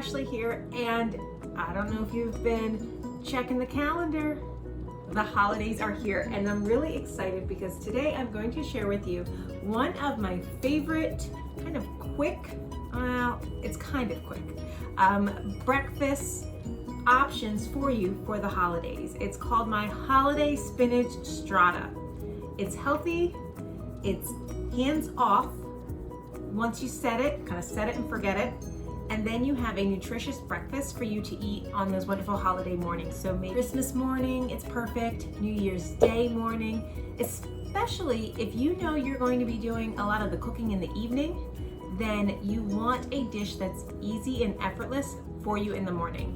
Ashley here, and I don't know if you've been checking the calendar. The holidays are here, and I'm really excited because today I'm going to share with you one of my favorite kind of quick, it's kind of quick, breakfast options for you for the holidays. It's called my Holiday Spinach Strata. It's healthy, it's hands off. Once you set it, kind of set it and forget it, and then you have a nutritious breakfast for you to eat on those wonderful holiday mornings. So maybe Christmas morning, it's perfect. New Year's Day morning, especially if you know you're going to be doing a lot of the cooking in the evening, then you want a dish that's easy and effortless for you in the morning.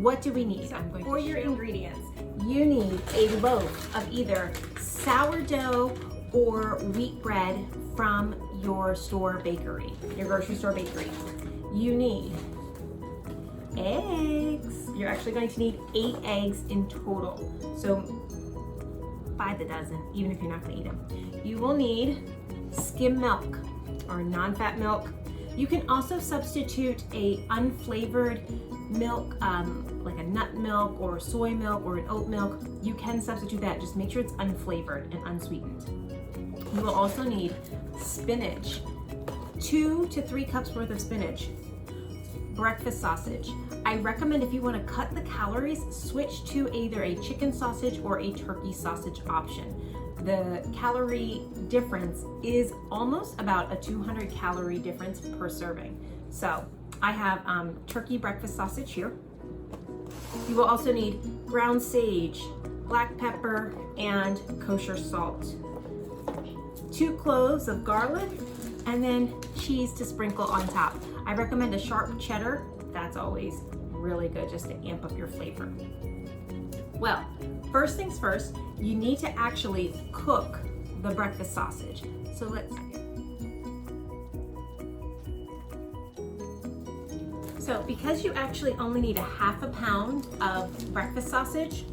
What do we need? For your ingredients, you need a loaf of either sourdough or wheat bread from your store bakery, your grocery store bakery. You need eggs. You're actually going to need 8 eggs in total. So by the dozen, even if you're not gonna eat them. You will need skim milk or non-fat milk. You can also substitute a unflavored milk, like a nut milk or soy milk or an oat milk. You can substitute that, just make sure it's unflavored and unsweetened. You will also need spinach, 2 to 3 cups worth of spinach. Breakfast sausage. I recommend if you want to cut the calories, switch to either a chicken sausage or a turkey sausage option. The calorie difference is almost about a 200 calorie difference per serving. So I have turkey breakfast sausage here. You will also need ground sage, black pepper, and kosher salt. 2 cloves of garlic, and then cheese to sprinkle on top. I recommend a sharp cheddar. That's always really good just to amp up your flavor. Well, first things first, you need to actually cook the breakfast sausage. So because you actually only need a half a pound of breakfast sausage,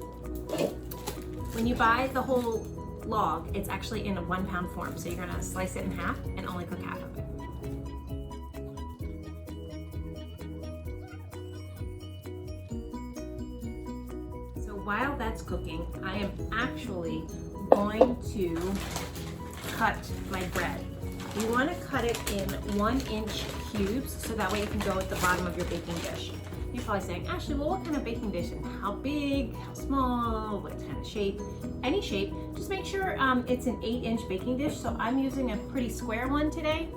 when you buy the whole log, it's actually in a 1 pound form. So you're gonna slice it in half and only cook half of it. So while that's cooking, I am actually going to cut my bread. You wanna cut it in 1-inch cubes so that way it can go at the bottom of your baking dish. You're probably saying, Ashley, well, what kind of baking dish and how big, how small, what kind of shape? Any shape, just make sure it's an 8-inch baking dish. So I'm using a pretty square one today.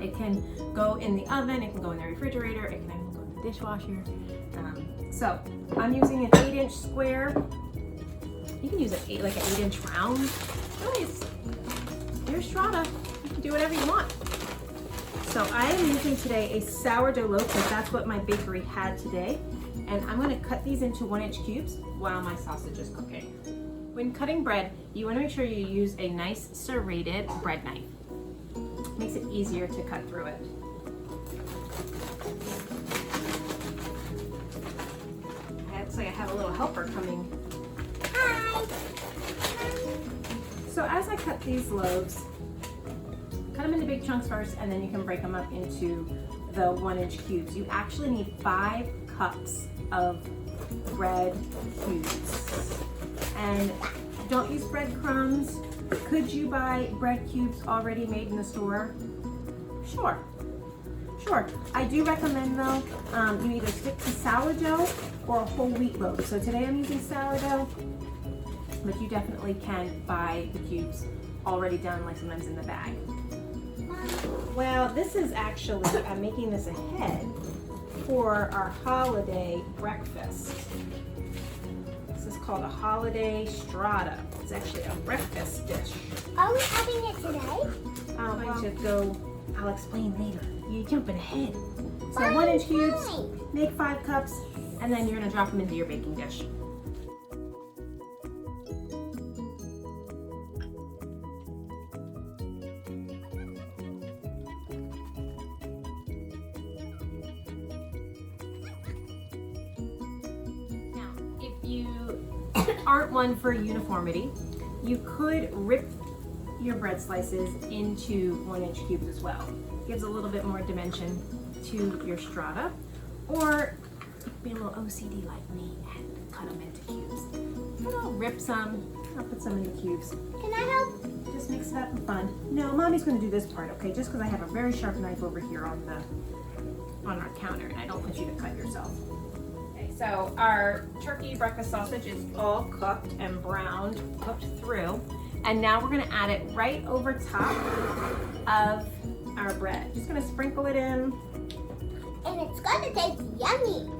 It can go in the oven, it can go in the refrigerator, it can even go in the dishwasher. So I'm using an 8-inch square. You can use like an 8-inch round. Nice. Your strata, you can do whatever you want. So I am using today a sourdough loaf because that's what my bakery had today. And I'm gonna cut these into 1-inch cubes while my sausage is cooking. When cutting bread, you wanna make sure you use a nice serrated bread knife. It makes it easier to cut through it. It looks like I have a little helper coming. Hi! So as I cut these loaves, cut them into big chunks first, and then you can break them up into the 1-inch cubes. You actually need 5 cups of bread cubes. And don't use breadcrumbs. Could you buy bread cubes already made in the store? Sure. I do recommend though, you either stick to sourdough or a whole wheat loaf. So today I'm using sourdough, but you definitely can buy the cubes already done, like sometimes in the bag. Well, this is actually, I'm making this ahead for our holiday breakfast. This is called a holiday strata. It's actually a breakfast dish. Are we having it today? I'll explain later. You're jumping ahead. So 1-inch cubes, make 5 cups, and then you're gonna drop them into your baking dish. You aren't one for uniformity, you could rip your bread slices into 1-inch cubes as well. Gives a little bit more dimension to your strata, or you can be a little OCD like me and cut them into cubes. And I'll rip some, I'll put some in the cubes. Can I help? Just mix it up and fun. No, Mommy's gonna do this part, okay? Just because I have a very sharp knife over here on our counter, and I don't want you to cut yourself. Okay, so our turkey breakfast sausage is all cooked and browned, cooked through. And now we're gonna add it right over top of our bread. Just gonna sprinkle it in. And it's gonna taste yummy.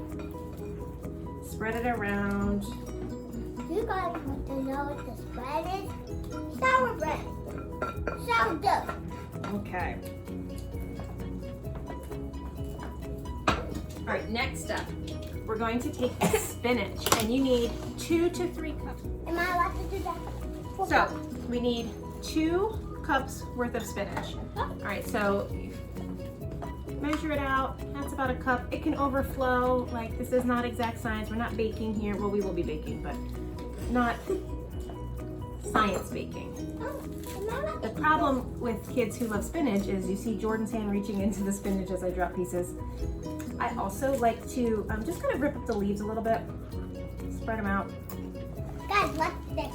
Spread it around. You guys want to know what this bread is? Sour bread. Sourdough. Okay. All right, next up, we're going to take the spinach, and you need 2 to 3 cups. Am I allowed to do that? So we need 2 cups worth of spinach. All right, so measure it out. That's about a cup. It can overflow. Like, this is not exact science. We're not baking here. Well, we will be baking, but not science baking. The problem with kids who love spinach is you see Jordan's hand reaching into the spinach as I drop pieces. I also like to just kind of rip up the leaves a little bit, spread them out. Guys, what's this?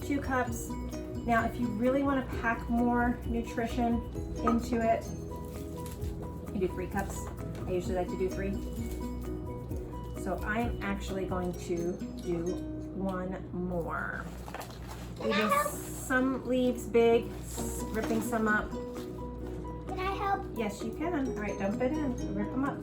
2 cups. Now, if you really want to pack more nutrition into it, you do 3 cups. I usually like to do 3. So I'm actually going to do 1 more. Leaving some leaves big, ripping some up. Can I help? Yes, you can. All right, dump it in, rip them up.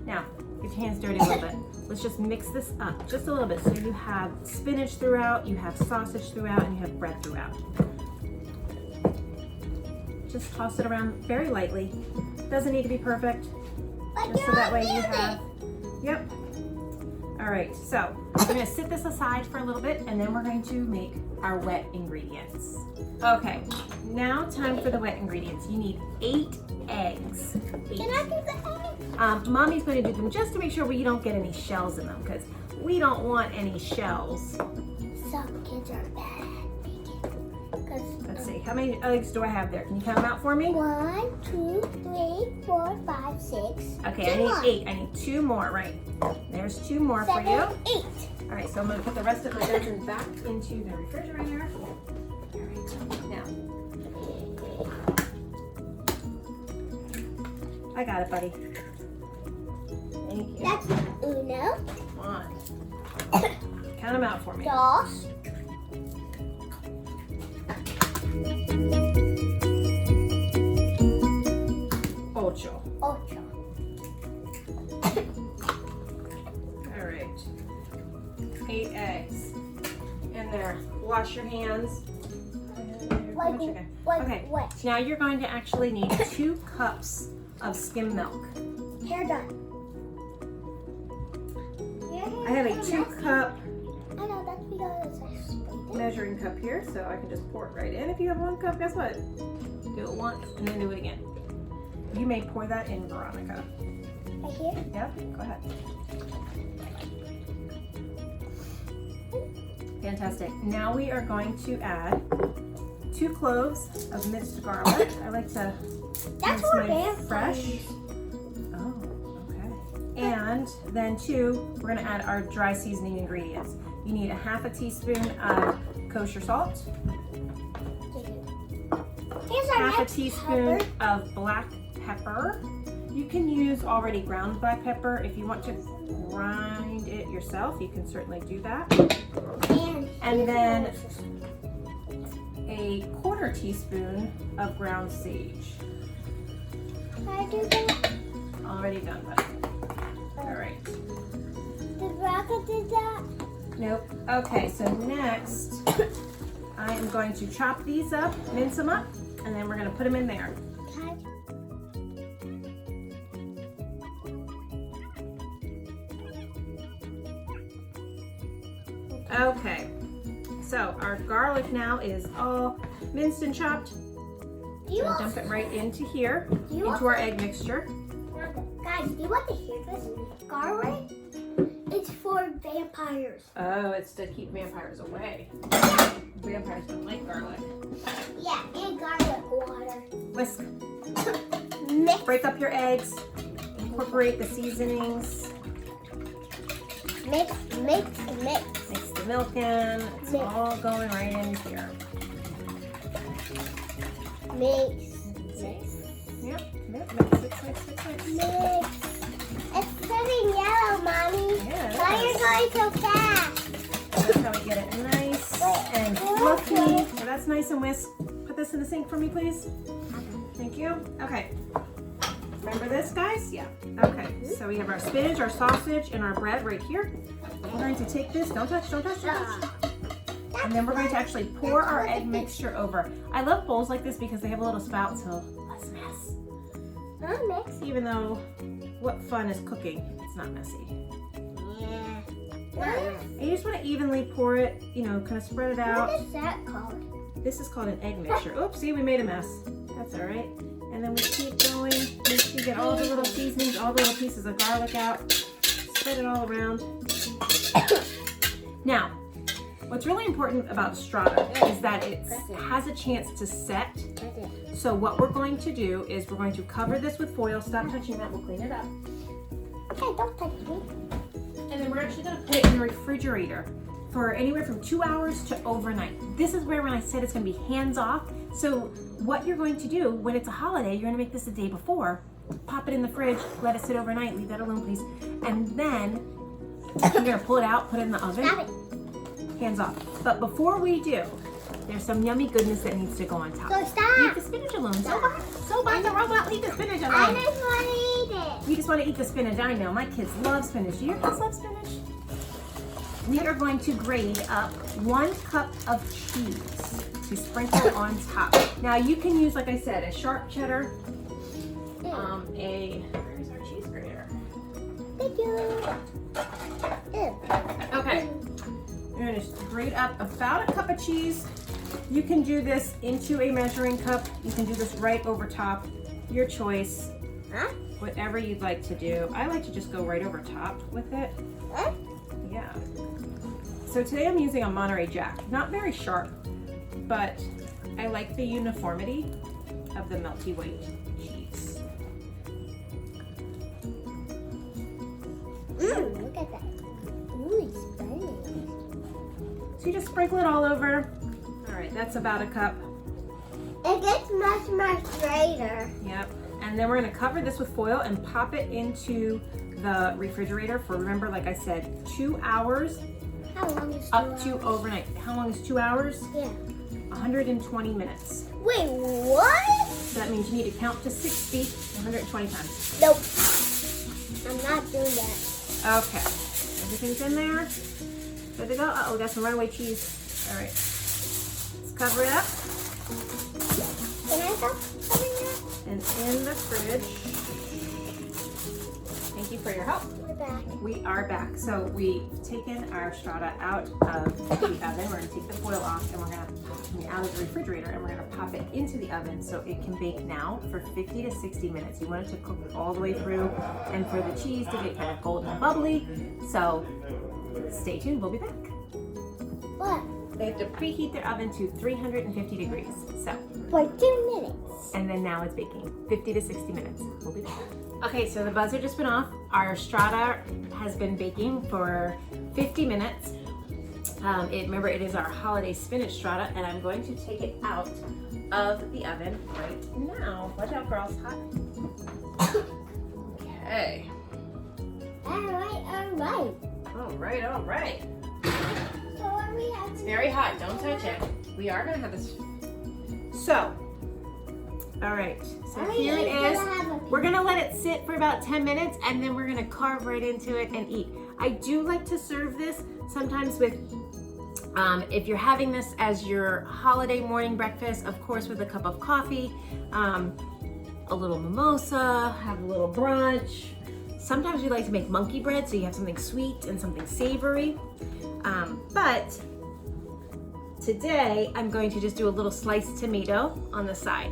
Now, get your hands dirty a little bit. Let's just mix this up just a little bit. So you have spinach throughout, you have sausage throughout, and you have bread throughout. Just toss it around very lightly. Doesn't need to be perfect. Just so that way you have, yep. All right, so we're gonna sit this aside for a little bit, and then we're going to make our wet ingredients. Okay, now time for the wet ingredients. You need 8 eggs. 8. Can I do the eggs? Mommy's going to do them just to make sure we don't get any shells in them, because we don't want any shells. Some kids are bad at baking. Let's see, how many eggs do I have there? Can you count them out for me? 1, 2, 3, 4, 5, 6. Okay, I need 8. I need 2 more, right? There's 2 more 7, for you. 8. All right, so I'm gonna put the rest of my dozen back into the refrigerator. All right, now. I got it, buddy. Thank you. That's uno. Come on. Count them out for me. Dos. Ocho. Ocho. All right. 8 eggs in there. Wash your hands. Okay, What? now you're going to actually need 2 cups of skim milk. Hair done. I have a 2-cup I know, that's because I sprayed it. measuring cup here, so I can just pour it right in. If you have 1 cup, guess what? Do it once and then do it again. You may pour that in, Veronica. Right here? Yep, go ahead. Fantastic. Now we are going to add 2 cloves of minced garlic. I like to That's mince what mine they're fresh. Oh, okay. And then 2, we're gonna add our dry seasoning ingredients. You need a 1/2 teaspoon of kosher salt, Here's our 1/2 next teaspoon pepper. of black pepper. You can use already ground black pepper. If you want to grind it yourself, you can certainly do that. And then a 1/4 teaspoon of ground sage. Can I do that? Already done, buddy. All right. Did Rocco do that? Nope. Okay, so next, I am going to chop these up, mince them up, and then we're gonna put them in there. Can I? Okay, so our garlic now is all minced and chopped. Do you We'll want, dump it right into here, Do you into our egg mixture. guys, do you want to hear this? Garlic is for vampires. Oh, it's to keep vampires away. Vampires don't like garlic. Yeah, and garlic water. Whisk. Mix. Break up your eggs. Incorporate the seasonings. Mix, mix, mix. Mix the milk in. It's Mix. all going right in here. Mix. Yep. Mix. Mix. It's turning yellow, Mommy. Yeah, it Why are you is. going so fast? That's how we get it nice and fluffy. So that's nice and whisk. Put this in the sink for me, please. Thank you. Okay. Remember this, guys? Yeah. Okay. So we have our spinach, our sausage, and our bread right here. We're going to take this. Don't touch. Don't touch. Don't touch. And then we're going to actually pour our egg mixture over. I love bowls like this because they have a little spout, so less mess. Mix. Even though, what fun is cooking? It's not messy. Yeah. And you just want to evenly pour it, you know, kind of spread it out. What is that called? This is called an egg mixture. Oops, see, we made a mess. That's all right. And then we keep going. Make sure you get all the little seasonings, all the little pieces of garlic out. Spread it all around. Now, what's really important about Strata is that it has a chance to set. So what we're going to do is we're going to cover this with foil. Stop touching that, we'll clean it up. Okay, don't touch me. And then we're actually gonna put it in the refrigerator for anywhere from 2 hours to overnight. This is where when I said it's gonna be hands off. So what you're going to do when it's a holiday, you're gonna make this the day before, pop it in the fridge, let it sit overnight, leave that alone please. And then you're gonna pull it out, put it in the oven. Stop it. Hands off. But before we do, there's some yummy goodness that needs to go on top. So Leave stop. the spinach alone. So bad the robot, leave the spinach I alone. just want to eat it. You just want to eat the spinach. I know, my kids love spinach. Do your kids love spinach? We are going to grate up 1 cup of cheese to sprinkle on top. Now you can use, like I said, a sharp cheddar, where's our cheese grater? Thank you. Okay, you're gonna grate up about a cup of cheese. You can do this into a measuring cup. You can do this right over top, your choice. Huh? Whatever you'd like to do. I like to just go right over top with it. Huh? Yeah. So today I'm using a Monterey Jack. Not very sharp, but I like the uniformity of the melty white cheese. Look at that. Ooh, it's burning. So you just sprinkle it all over. All right, that's about a cup. It gets much more straighter. Yep. And then we're gonna cover this with foil and pop it into the refrigerator for, remember, like I said, 2 hours. How long is 2 up hours? to overnight. How long is 2 hours? Yeah. 120 minutes. Wait, what? So that means you need to count to 60 120 times. Nope. I'm not doing that. Okay. Everything's in there. Good to go. Uh-oh, we got some runaway cheese. All right. Let's cover it up Can I stop covering that? and in the fridge. Thank you for your help. We're back. We are back. So we've taken our Strata out of the oven. We're gonna take the foil off and we're gonna out of the refrigerator and we're gonna pop it into the oven so it can bake now for 50 to 60 minutes. You want it to cook all the way through and for the cheese to get kind of golden and bubbly. So stay tuned, we'll be back. What? They have to preheat their oven to 350 degrees. So, For 2 minutes. and then now it's baking 50 to 60 minutes. We'll be back. Okay, so the buzzer just went off. Our Strata has been baking for 50 minutes. Remember, it is our holiday spinach Strata, and I'm going to take it out of the oven right now. Watch out, girls, hot. Okay. All right. All right. So are we having? It's very hot, don't touch it. We are gonna have this. So, all right, so here it is. We're gonna let it sit for about 10 minutes and then we're gonna carve right into it and eat. I do like to serve this sometimes with, if you're having this as your holiday morning breakfast, of course with a cup of coffee, a little mimosa, have a little brunch. Sometimes we like to make monkey bread so you have something sweet and something savory. But today I'm going to just do a little sliced tomato on the side.